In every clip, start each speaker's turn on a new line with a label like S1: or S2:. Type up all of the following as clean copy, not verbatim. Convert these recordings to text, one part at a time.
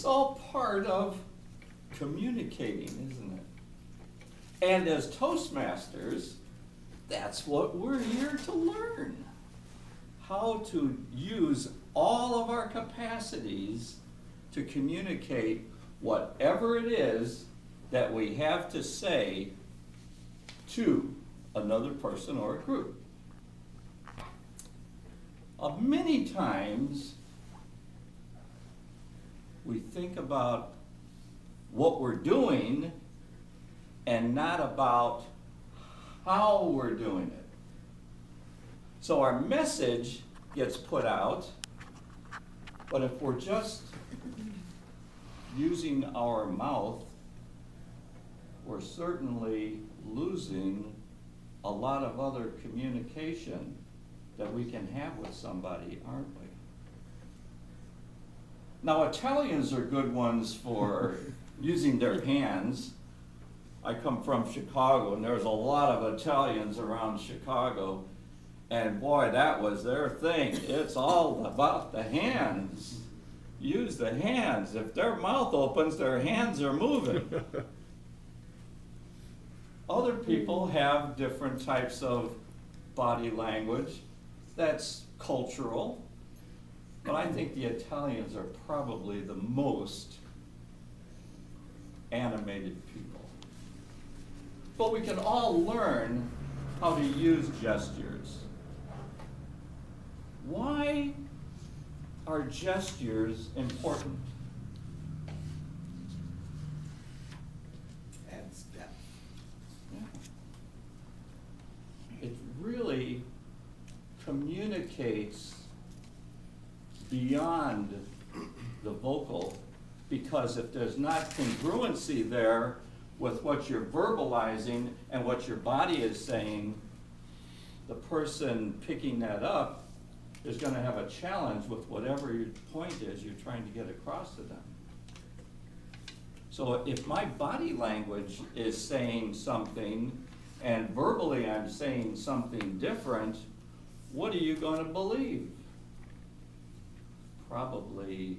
S1: all part of communicating, isn't it? And as Toastmasters, that's what we're here to learn. How to use all of our capacities to communicate whatever it is that we have to say to another person or a group. Many times we think about what we're doing and not about how we're doing it. So our message gets put out, but if we're just using our mouth, we're certainly losing a lot of other communication that we can have with somebody, aren't we? Now, Italians are good ones for using their hands. I come from Chicago, and there's a lot of Italians around Chicago, and boy, that was their thing. It's all about the hands. Use the hands. If their mouth opens, their hands are moving. Other people have different types of body language. That's cultural. But I think the Italians are probably the most animated people. But we can all learn how to use gestures. Why are gestures important?
S2: Adds depth.
S1: Yeah. It really communicates beyond the vocal, because if there's not congruency there with what you're verbalizing and what your body is saying, the person picking that up is going to have a challenge with whatever your point is you're trying to get across to them. So if my body language is saying something and verbally I'm saying something different, what are you going to believe? Probably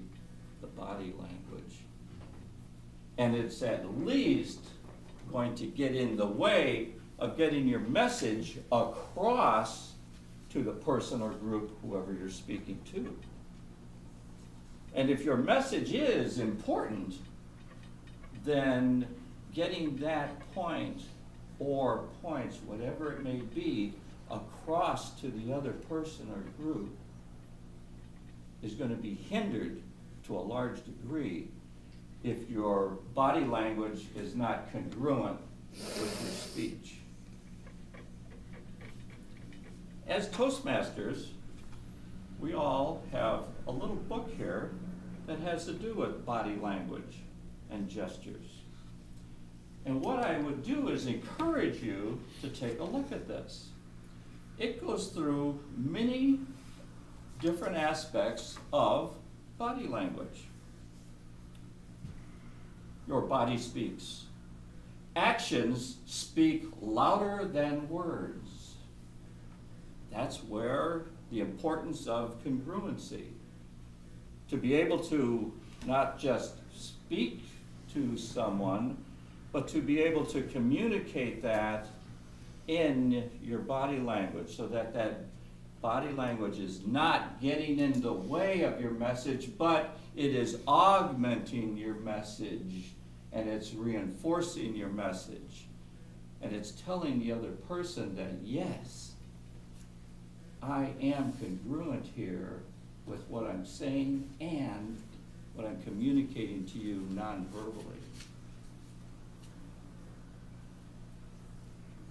S1: the body language. And it's at least going to get in the way of getting your message across to the person or group, whoever you're speaking to. And if your message is important, then getting that point or points, whatever it may be, across to the other person or group is going to be hindered to a large degree if your body language is not congruent with your speech. As Toastmasters, we all have a little book here that has to do with body language and gestures. And what I would do is encourage you to take a look at this. It goes through many different aspects of body language. Your body speaks. Actions speak louder than words. That's where the importance of congruency. To be able to not just speak to someone, but to be able to communicate that in your body language so that that body language is not getting in the way of your message, but it is augmenting your message and it's reinforcing your message. And it's telling the other person that, yes, I am congruent here with what I'm saying and what I'm communicating to you non-verbally.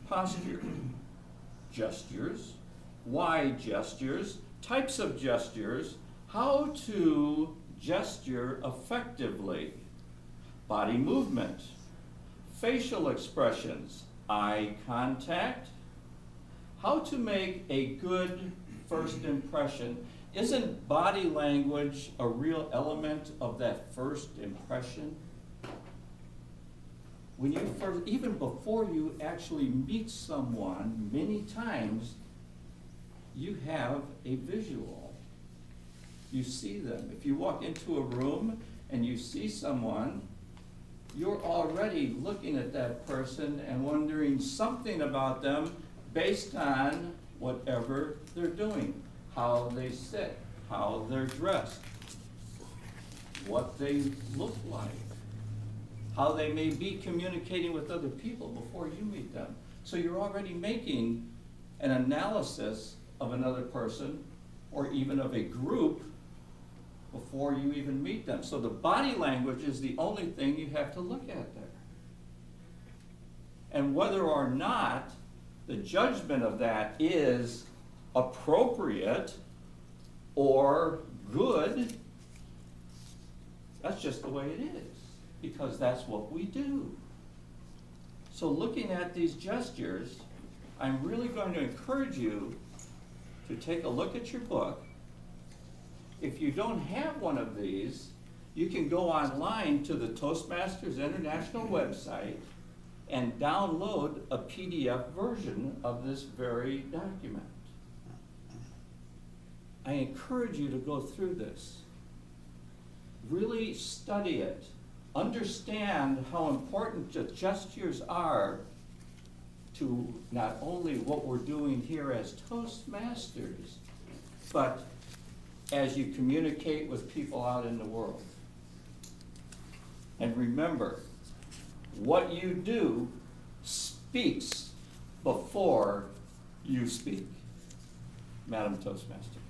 S1: Posture, gestures, why gestures, types of gestures, how to gesture effectively, body movement, facial expressions, eye contact, how to make a good first impression. Isn't body language a real element of that first impression? When you first, even before you actually meet someone, many times you have a visual. You see them. If you walk into a room and you see someone, you're already looking at that person and wondering something about them based on whatever they're doing, how they sit, how they're dressed, what they look like, how they may be communicating with other people before you meet them. So you're already making an analysis of another person or even of a group before you even meet them. So the body language is the only thing you have to look at there. And whether or not the judgment of that is appropriate or good, that's just the way it is, because that's what we do. So looking at these gestures, I'm really going to encourage you to take a look at your book. If you don't have one of these, you can go online to the Toastmasters International website and download a PDF version of this very document. I encourage you to go through this. Really study it. Understand how important the gestures are to not only what we're doing here as Toastmasters, but as you communicate with people out in the world. And remember, what you do speaks before you speak. Madam Toastmaster.